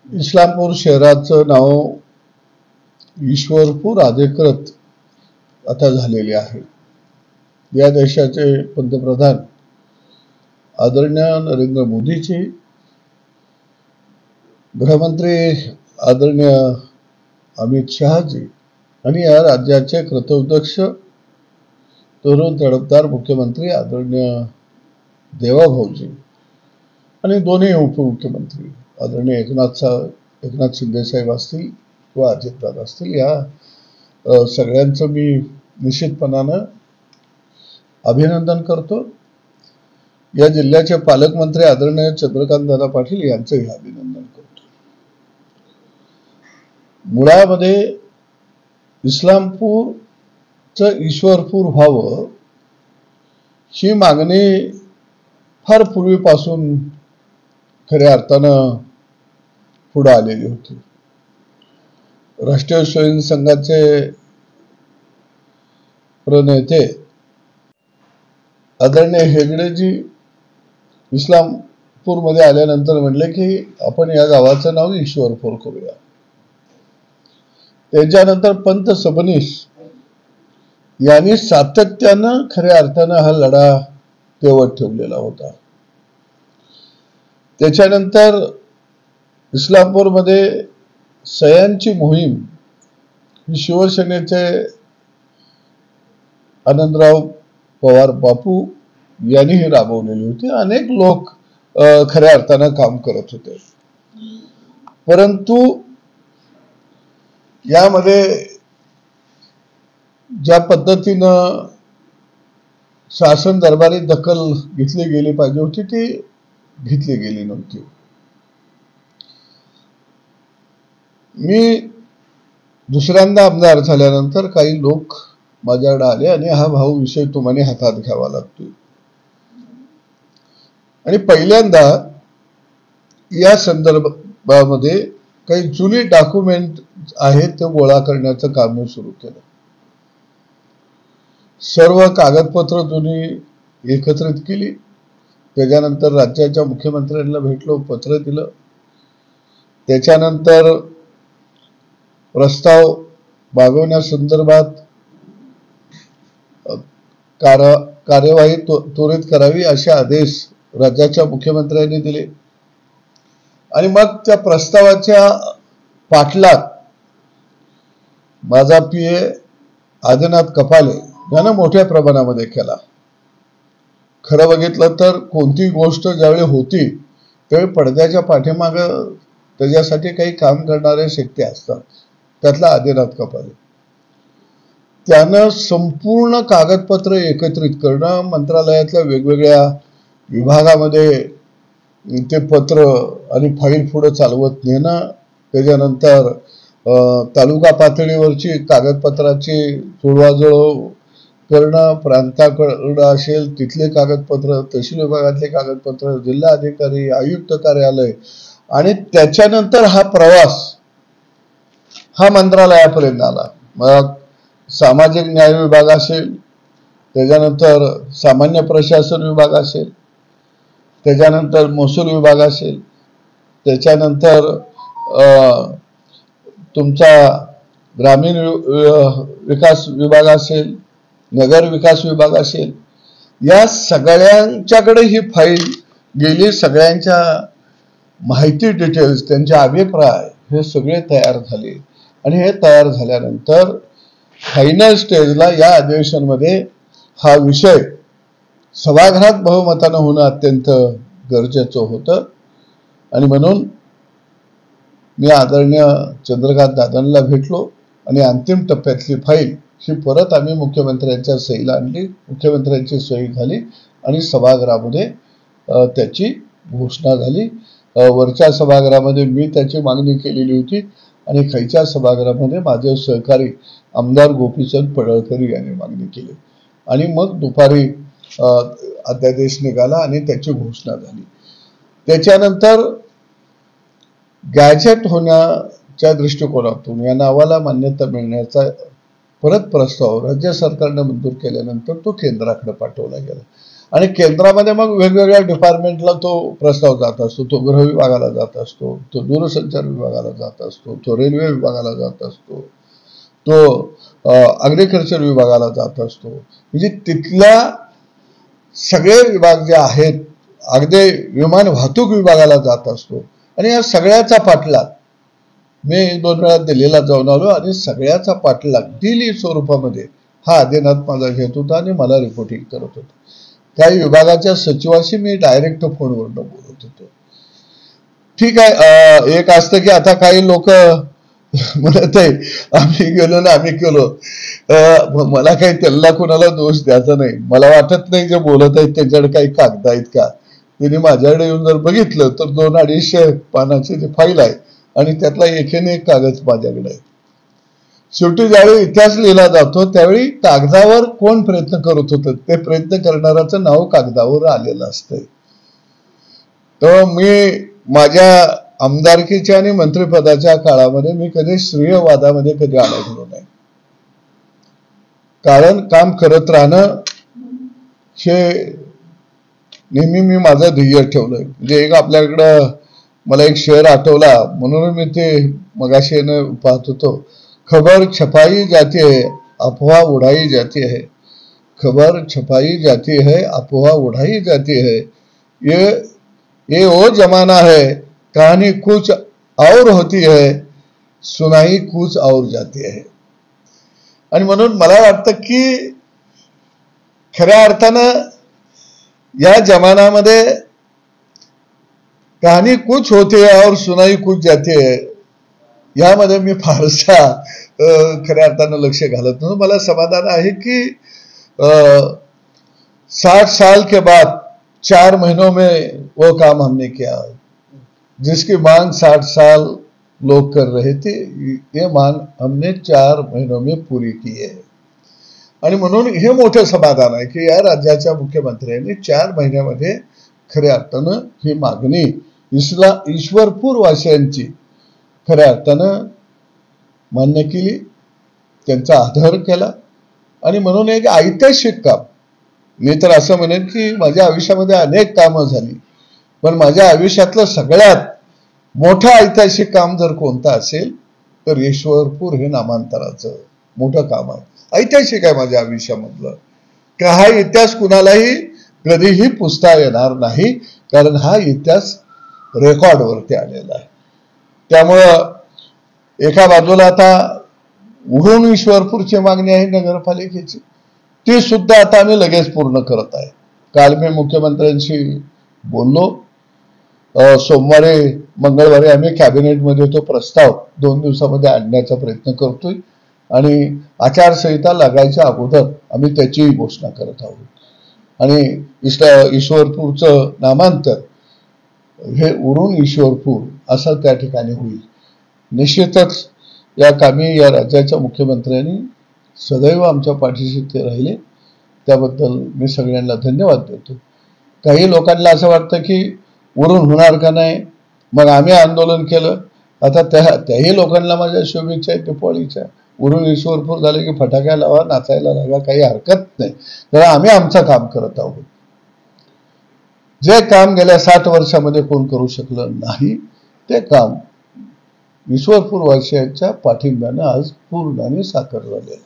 इस्लामपूर शहराचं नाव ईश्वरपूर अधिकृत आता झालेले आहे। या देशाचे पंतप्रधान आदरणीय नरेंद्र मोदीजी, गृहमंत्री आदरणीय अमित शहाजी आणि या राज्याचे कृतज्ञ तरुण तडफदार मुख्यमंत्री आदरणीय देवाभाऊजी आणि दोन्ही उपमुख्यमंत्री आदरणीय एकनाथ शिंदे साहेब असतील किंवा अजितदादा असतील, या सगळ्यांचं मी निश्चितपणानं अभिनंदन करतो। या जिल्ह्याचे पालकमंत्री आदरणीय चंद्रकांत दादा पाटील यांचंही अभिनंदन करतो। मुळामध्ये इस्लामपूरचं ईश्वरपूर व्हावं ही मागणी फार पूर्वीपासून खऱ्या अर्थानं पुढे आलेली होती। राष्ट्रीय स्वयंसेवक संघाचे प्रणेते आदरणीय हेगडेजी इस्लामपूरमध्ये आल्यानंतर म्हणले की आपण या गावाचं नाव ईश्वरपूर करूया। त्याच्यानंतर पंत सबनीस यांनी सातत्यानं खऱ्या अर्थानं हा लढा तेवत ठेवलेला होता। त्याच्यानंतर इस्लामपूरमध्ये सह्यांची मोहीम ही शिवसेनेचे आनंदराव पवार बापू यांनीही राबवलेली होती। अनेक लोक खऱ्या अर्थानं काम करत होते, परंतु यामध्ये ज्या पद्धतीनं शासन दरबारी दखल घेतली गेली पाहिजे होती ती घेतली गेली नव्हती। मी दुसऱ्यांदा आमदार झाल्यानंतर काही लोक माझ्याकडे आले आणि हा भाऊ विषय तुम्हाला हातात घ्यावा लागतो आणि पहिल्यांदा या संदर्भामध्ये काही जुनी डॉक्युमेंट आहेत ते गोळा करण्याचं काम मी सुरू केलं। सर्व कागदपत्र जुनी एकत्रित केली। त्याच्यानंतर राज्याच्या मुख्यमंत्र्यांना भेटलो, पत्र दिलं। त्याच्यानंतर प्रस्ताव मागवण्यासंदर्भात कार्यवाही त्वरित करावी असे आदेश राज्याच्या मुख्यमंत्र्यांनी दिले आणि मग त्या प्रस्तावाच्या पाठलाग माझा पीए आदिनाथ कपाले यानं मोठ्या प्रमाणामध्ये केला। खरं बघितलं तर कोणती गोष्ट ज्यावेळी होती त्यावेळी पडद्याच्या पाठीमागं त्याच्यासाठी काही काम करणारे शक्ती असतात, त्यातला आदिनाथ कपाले त्यानं संपूर्ण कागदपत्र एकत्रित करणं, मंत्रालयातल्या वेगवेगळ्या विभागामध्ये ते पत्र आणि फाईल पुढे चालवत नेणं, त्याच्यानंतर तालुका पातळीवरची कागदपत्राची जुळवाजुळव करणं, प्रांताकडं असेल तिथले कागदपत्र, तहसील विभागातले कागदपत्र, जिल्हा अधिकारी, आयुक्त कार्यालय आणि त्याच्यानंतर हा प्रवास हा मंत्रालयापर्यंत आला। मग सामाजिक न्याय विभाग असेल, त्याच्यानंतर सामान्य प्रशासन विभाग असेल, त्याच्यानंतर महसूल विभाग असेल, त्याच्यानंतर तुमचा ग्रामीण विकास विभाग असेल, नगर विकास विभाग असेल, या सगळ्यांच्याकडे ही फाईल गेली। सगळ्यांच्या माहिती डिटेल्स, त्यांचे अभिप्राय हे सगळे तयार झाले आणि हे तयार झाल्यानंतर फायनल स्टेजला या अधिवेशनामध्ये हा विषय सभागृहात बहुमतानं होणं अत्यंत गरजेचं होतं आणि म्हणून मी आदरणीय चंद्रकांत दादांना भेटलो आणि अंतिम टप्प्यातली फाईल ही परत आम्ही मुख्यमंत्र्यांच्या सहीला आणली। मुख्यमंत्र्यांची सही झाली आणि सभागृहामध्ये त्याची घोषणा झाली। वरच्या सभागृहामध्ये मी त्याची मागणी केलेली होती आणि खालच्या सभागृहामध्ये माझे सहकारी आमदार गोपीचंद पडळकर यांनी मागणी केली आणि मग दुपारी अध्यादेश निघाला आणि त्याची घोषणा झाली। त्याच्यानंतर गॅझेट होण्याच्या दृष्टिकोनातून या नावाला मान्यता मिळण्याचा परत प्रस्ताव राज्य सरकारने मंजूर केल्यानंतर तो केंद्राकडे पाठवला गेला आणि केंद्रामध्ये मग वेगवेगळ्या डिपार्टमेंटला तो प्रस्ताव जात असतो, तो गृह विभागाला जात असतो, तो दूरसंचार विभागाला जात असतो, तो रेल्वे विभागाला जात असतो, तो ॲग्रिकल्चर विभागाला जात असतो. म्हणजे तिथल्या सगळे विभाग जे आहेत, अगदी विमान वाहतूक विभागाला जात असतो. आणि या सगळ्याचा पाठलाग मी 2 वेळा दिल्लीला जाऊन आलो आणि सगळ्याचा पाठलाग दिली स्वरूपामध्ये हा आदिनाथ माझा घेत होता आणि मला रिपोर्टिंग करत होता. काही विभागाच्या सचिवाशी मी डायरेक्ट फोनवरून बोलत होतो. ठीक आहे, एक असतं की आता काही लोक म्हणत आहे आम्ही गेलो ना आम्ही केलो, मला काही त्यांना कोणाला दोष द्यायचा नाही. मला वाटत नाही जे बोलत आहेत त्यांच्याकडे काही कागद आहेत का. त्यांनी माझ्याकडे येऊन जर बघितलं तर 200-250 पानाची जी फाईल आहे आणि त्यातला एकेने एक कागद माझ्याकडे आहे. शेवटी ज्यावेळी इतिहास लिहिला जातो त्यावेळी कागदावर कोण प्रयत्न करत होतं ते प्रयत्न करणाऱ्याचं नाव कागदावर आलेलं असतंय. तर मी माझ्या आमदारकीच्या आणि मंत्रिपदाच्या काळामध्ये मी कधी श्रेयवादामध्ये कधी अडकलो नाही. कारण काम करत राहणं हे नेहमी मी माझं ध्येय ठेवलंय. म्हणजे एक आपल्याकडं मला एक शेर आठवला म्हणून मी ते मगाशी पाहत होतो. खबर छपाई जाती है अफवाह उड़ाई जाती है, खबर छपाई जाती है अफवाह उड़ाई जाती है, ये वो जमाना है कहानी कुछ और होती है सुनाई कुछ और जाती है. आणि म्हणून मला वाटतं की खऱ्या अर्थानं या जमान्यामध्ये कहानी कुछ होती है और सुनाई कुछ जाती है यामध्ये मी फारसा खऱ्या अर्थानं लक्ष घालत नाही. मला समाधान आहे की 60 साल के बाद 4 महीनों में वो काम हमने किया जिसकी मांग 60 साल लोग कर रहे थे, ये मांग हमने 4 महीनों में पूरी की है. आणि म्हणून हे मोठं समाधान आहे की या राज्याच्या मुख्यमंत्र्यांनी 4 महिन्यामध्ये खऱ्या अर्थानं ही मागणी ईश्वरपूर वासियांची खऱ्या अर्थानं मान्य केली, त्यांचा आदर केला. आणि म्हणून एक ऐतिहासिक काम, मी तर असं म्हणेन की माझ्या आयुष्यामध्ये अनेक कामं झाली पण माझ्या आयुष्यातलं सगळ्यात मोठं ऐतिहासिक काम जर कोणतं असेल तर ईश्वरपूर हे नामांतराचं मोठं काम आहे. ऐतिहासिक आहे माझ्या आयुष्यामधलं की हा इतिहास कुणालाही कधीही पुसता येणार नाही, कारण हा इतिहास रेकॉर्डवरती आलेला आहे. त्यामुळं एका बाजूला आता उरण ईश्वरपूरची मागणी आहे नगरपालिकेची, ती सुद्धा आता आम्ही लगेच पूर्ण करत आहे. काल मी मुख्यमंत्र्यांशी बोललो. सोमवारी मंगळवारी आम्ही कॅबिनेटमध्ये तो प्रस्ताव 2 दिवसामध्ये आणण्याचा प्रयत्न करतोय आणि आचारसंहिता लागायच्या अगोदर आम्ही त्याचीही घोषणा करत आहोत. आणि ईश्वरपूरचं नामांतर हे उरण ईश्वरपूर असं त्या ठिकाणी होईल. निश्चितच या कामी या राज्याच्या मुख्यमंत्र्यांनी सदैव आमच्या पाठीशी ते राहिले, त्याबद्दल मी सगळ्यांना धन्यवाद देतो. काही लोकांना असं वाटतं की उरण होणार का नाही, मग आम्ही आंदोलन केलं. आता त्याही लोकांना माझ्या शुभेच्छा आहेत दिपावलीच्या. उरण ईश्वरपूर झाले की फटाक्या लावा, नाचायला लागा, काही हरकत नाही, तर आम्ही आमचं काम करत आहोत. जे काम गेल्या 60 वर्षामध्ये कोण करू शकलं नाही ते काम ईश्वरपूर वासियांच्या पाठिंब्यानं आज पूर्णाने साकार झालेलं.